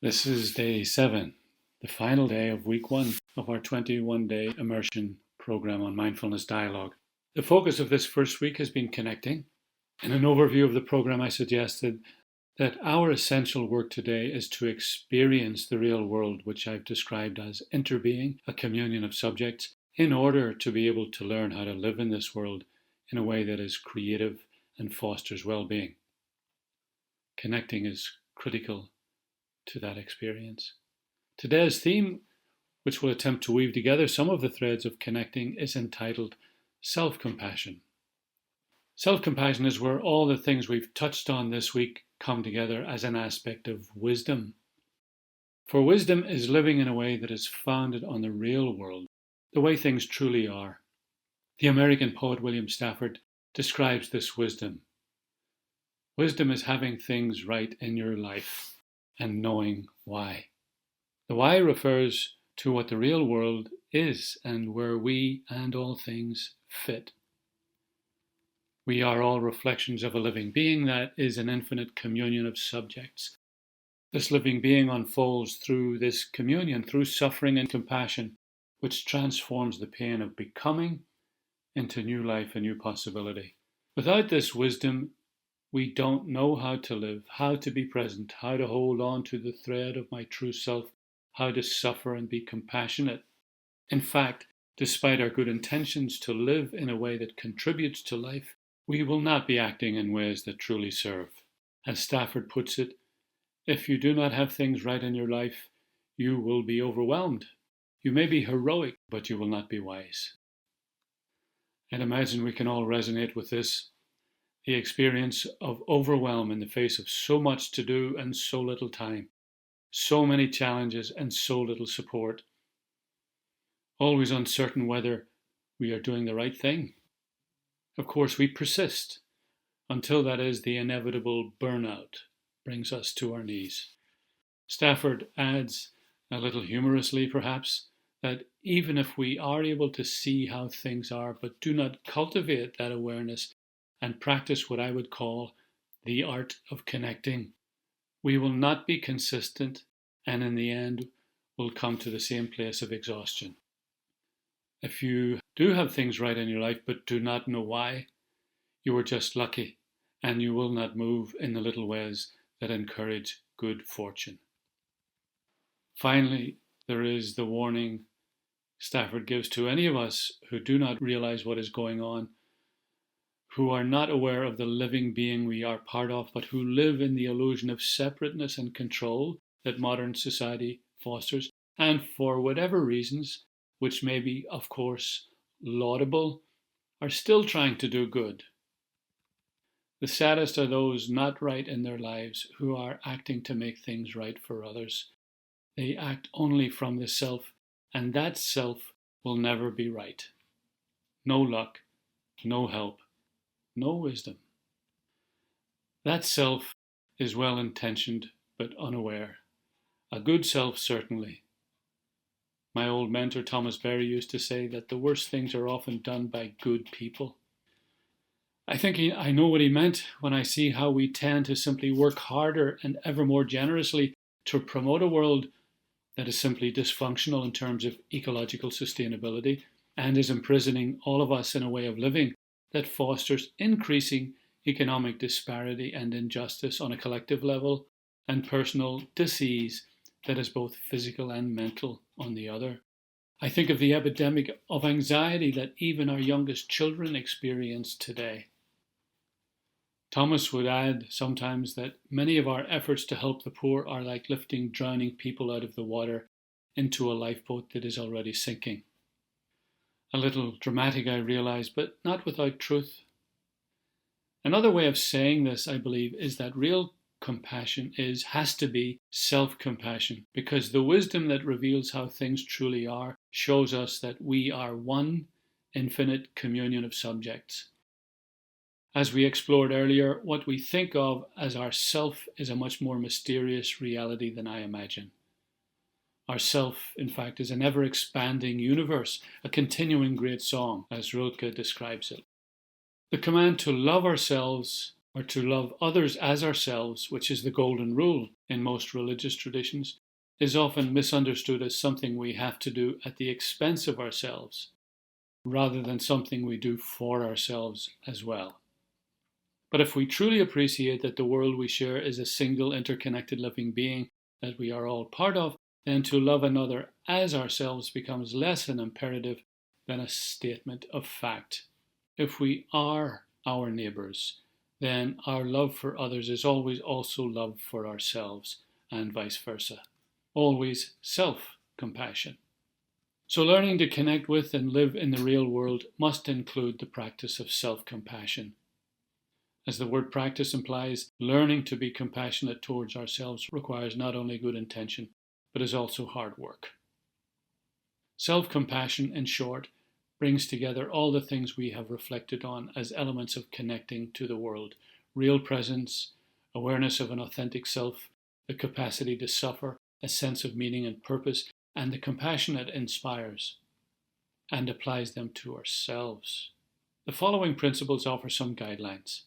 This is day 7, the final day of week 1 of our 21-day immersion program on mindfulness dialogue. The focus of this first week has been connecting. In an overview of the program, I suggested that our essential work today is to experience the real world, which I've described as interbeing, a communion of subjects, in order to be able to learn how to live in this world in a way that is creative and fosters well-being. Connecting is critical to that experience. Today's theme, which will attempt to weave together some of the threads of connecting, is entitled Self-Compassion. Self-compassion is where all the things we've touched on this week come together as an aspect of wisdom. For wisdom is living in a way that is founded on the real world, the way things truly are. The American poet William Stafford describes this wisdom. Wisdom is having things right in your life and knowing why. The why refers to what the real world is and where we and all things fit. We are all reflections of a living being that is an infinite communion of subjects. This living being unfolds through this communion, through suffering and compassion, which transforms the pain of becoming into new life and new possibility. Without this wisdom, we don't know how to live, how to be present, how to hold on to the thread of my true self, how to suffer and be compassionate. In fact, despite our good intentions to live in a way that contributes to life, we will not be acting in ways that truly serve. As Stafford puts it, if you do not have things right in your life, you will be overwhelmed. You may be heroic, but you will not be wise. And imagine we can all resonate with this. The experience of overwhelm in the face of so much to do and so little time, so many challenges and so little support. Always uncertain whether we are doing the right thing. Of course, we persist until that is the inevitable burnout brings us to our knees. Stafford adds, a little humorously perhaps, that even if we are able to see how things are but do not cultivate that awareness and practice what I would call the art of connecting, we will not be consistent and in the end will come to the same place of exhaustion. If you do have things right in your life but do not know why, you are just lucky and you will not move in the little ways that encourage good fortune. Finally, there is the warning Stafford gives to any of us who do not realize what is going on, who are not aware of the living being we are part of, but who live in the illusion of separateness and control that modern society fosters, and for whatever reasons, which may be, of course, laudable, are still trying to do good. The saddest are those not right in their lives who are acting to make things right for others. They act only from the self, and that self will never be right. No luck, no help, no wisdom. That self is well-intentioned but unaware. A good self, certainly. My old mentor Thomas Berry used to say that the worst things are often done by good people. I think I know what he meant when I see how we tend to simply work harder and ever more generously to promote a world that is simply dysfunctional in terms of ecological sustainability and is imprisoning all of us in a way of living that fosters increasing economic disparity and injustice on a collective level and personal disease that is both physical and mental on the other. I think of the epidemic of anxiety that even our youngest children experience today. Thomas would add sometimes that many of our efforts to help the poor are like lifting drowning people out of the water into a lifeboat that is already sinking. A little dramatic, I realize, but not without truth. Another way of saying this, I believe, is that real compassion has to be self-compassion, because the wisdom that reveals how things truly are shows us that we are one infinite communion of subjects. As we explored earlier, what we think of as our self is a much more mysterious reality than I imagine. Our self, in fact, is an ever-expanding universe, a continuing great song, as Rilke describes it. The command to love ourselves or to love others as ourselves, which is the golden rule in most religious traditions, is often misunderstood as something we have to do at the expense of ourselves, rather than something we do for ourselves as well. But if we truly appreciate that the world we share is a single interconnected living being that we are all part of, then to love another as ourselves becomes less an imperative than a statement of fact. If we are our neighbours, then our love for others is always also love for ourselves, and vice versa. Always self-compassion. So learning to connect with and live in the real world must include the practice of self-compassion. As the word practice implies, learning to be compassionate towards ourselves requires not only good intention, but is also hard work. Self-compassion, in short, brings together all the things we have reflected on as elements of connecting to the world: real presence, awareness of an authentic self, the capacity to suffer, a sense of meaning and purpose, and the compassion that inspires and applies them to ourselves. The following principles offer some guidelines.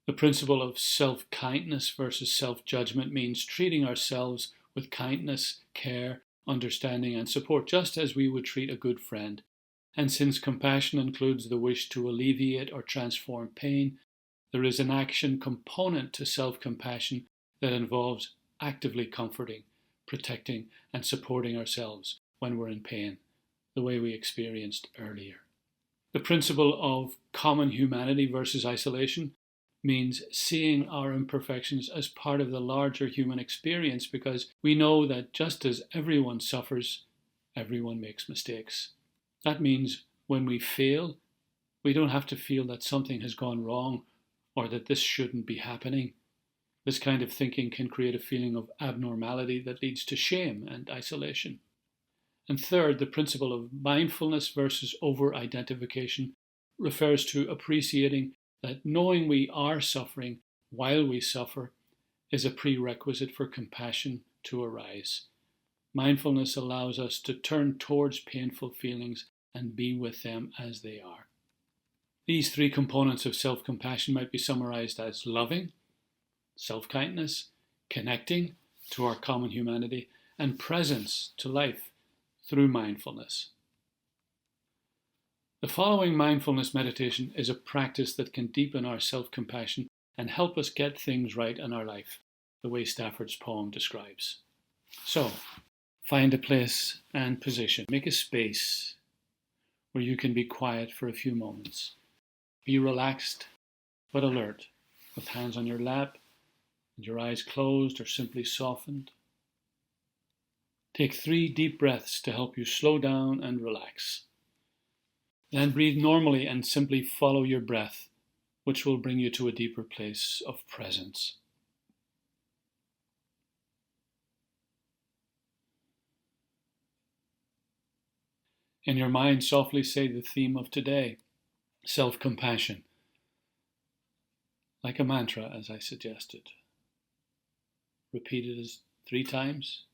The principle of self-kindness versus self-judgment means treating ourselves with kindness, care, understanding, and support, just as we would treat a good friend. And since compassion includes the wish to alleviate or transform pain, there is an action component to self-compassion that involves actively comforting, protecting, and supporting ourselves when we're in pain, the way we experienced earlier. The principle of common humanity versus isolation means seeing our imperfections as part of the larger human experience, because we know that just as everyone suffers, everyone makes mistakes. That means when we fail, we don't have to feel that something has gone wrong or that this shouldn't be happening. This kind of thinking can create a feeling of abnormality that leads to shame and isolation. And third, the principle of mindfulness versus over-identification refers to appreciating that knowing we are suffering while we suffer is a prerequisite for compassion to arise. Mindfulness allows us to turn towards painful feelings and be with them as they are. These three components of self-compassion might be summarized as loving, self-kindness, connecting to our common humanity, and presence to life through mindfulness. The following mindfulness meditation is a practice that can deepen our self-compassion and help us get things right in our life, the way Stafford's poem describes. So, find a place and position. Make a space where you can be quiet for a few moments. Be relaxed but alert, with hands on your lap and your eyes closed or simply softened. Take 3 deep breaths to help you slow down and relax. Then breathe normally and simply follow your breath, which will bring you to a deeper place of presence. In your mind, softly say the theme of today: self-compassion, like a mantra, as I suggested. Repeat it as 3 times.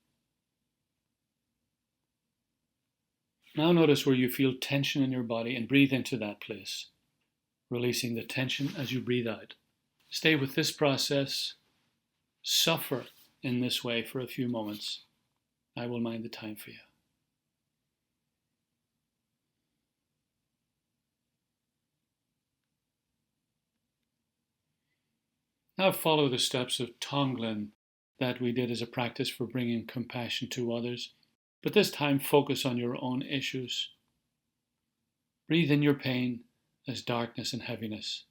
Now notice where you feel tension in your body and breathe into that place, releasing the tension as you breathe out. Stay with this process. Suffer in this way for a few moments. I will mind the time for you. Now follow the steps of Tonglen that we did as a practice for bringing compassion to others, but this time focus on your own issues. Breathe in your pain as darkness and heaviness.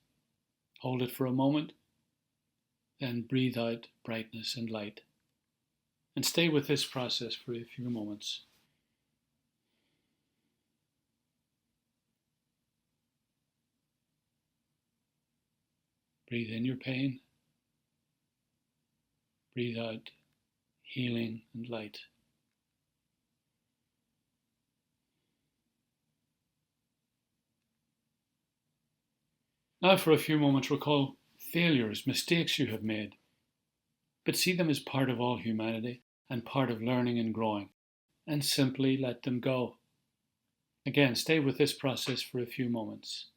Hold it for a moment, then breathe out brightness and light. And stay with this process for a few moments. Breathe in your pain. Breathe out healing and light. Now for a few moments recall failures, mistakes you have made, but see them as part of all humanity and part of learning and growing, and simply let them go. Again, stay with this process for a few moments.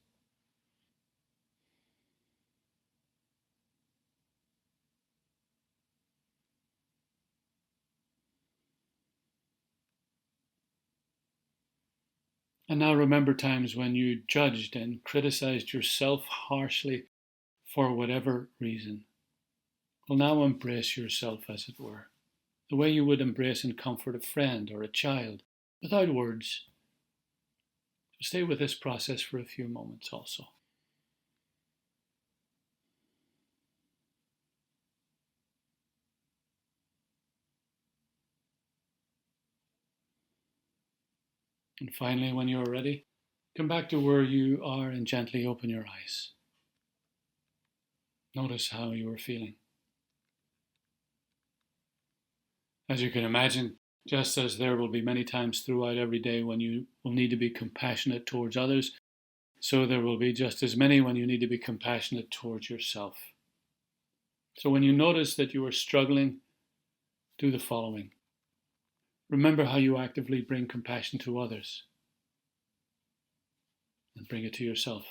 And now remember times when you judged and criticized yourself harshly for whatever reason. Well, now embrace yourself, as it were, the way you would embrace and comfort a friend or a child, without words. Stay with this process for a few moments also. And finally, when you're ready, come back to where you are and gently open your eyes. Notice how you are feeling. As you can imagine, just as there will be many times throughout every day when you will need to be compassionate towards others, so there will be just as many when you need to be compassionate towards yourself. So when you notice that you are struggling, do the following. Remember how you actively bring compassion to others, and bring it to yourself.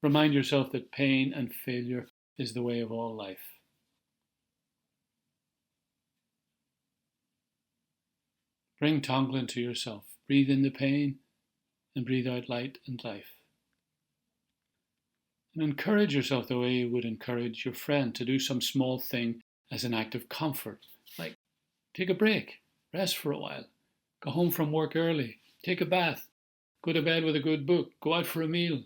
Remind yourself that pain and failure is the way of all life. Bring Tonglen to yourself. Breathe in the pain and breathe out light and life. And encourage yourself the way you would encourage your friend to do some small thing as an act of comfort, like take a break, rest for a while, go home from work early, take a bath, go to bed with a good book, go out for a meal.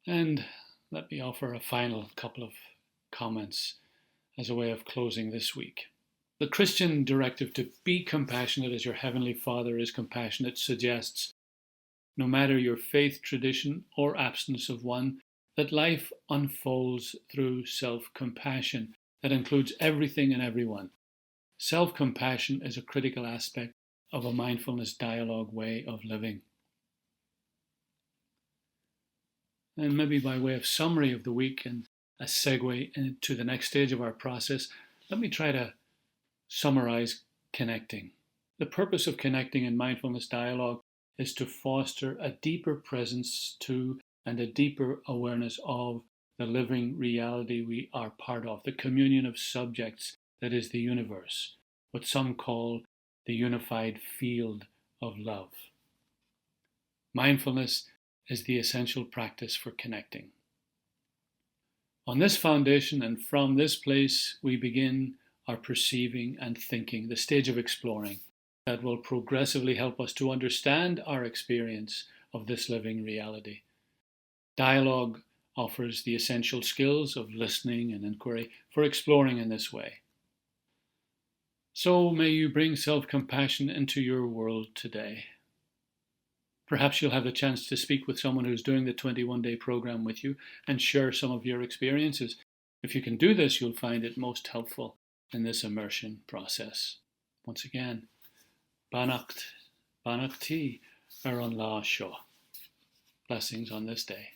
And let me offer a final couple of comments as a way of closing this week. The Christian directive to be compassionate as your Heavenly Father is compassionate suggests, no matter your faith, tradition, or absence of one, that life unfolds through self-compassion that includes everything and everyone. Self-compassion is a critical aspect of a mindfulness dialogue way of living. And maybe by way of summary of the week and a segue into the next stage of our process, let me try to summarize connecting. The purpose of connecting in mindfulness dialogue is to foster a deeper presence to and a deeper awareness of the living reality we are part of, the communion of subjects that is the universe, what some call the unified field of love. Mindfulness is the essential practice for connecting. On this foundation and from this place, we begin our perceiving and thinking, the stage of exploring that will progressively help us to understand our experience of this living reality. Dialogue offers the essential skills of listening and inquiry for exploring in this way. So may you bring self-compassion into your world today. Perhaps you'll have the chance to speak with someone who's doing the 21-day program with you and share some of your experiences. If you can do this, you'll find it most helpful in this immersion process. Once again, Bannacht Ti ar an lá seo. Blessings on this day.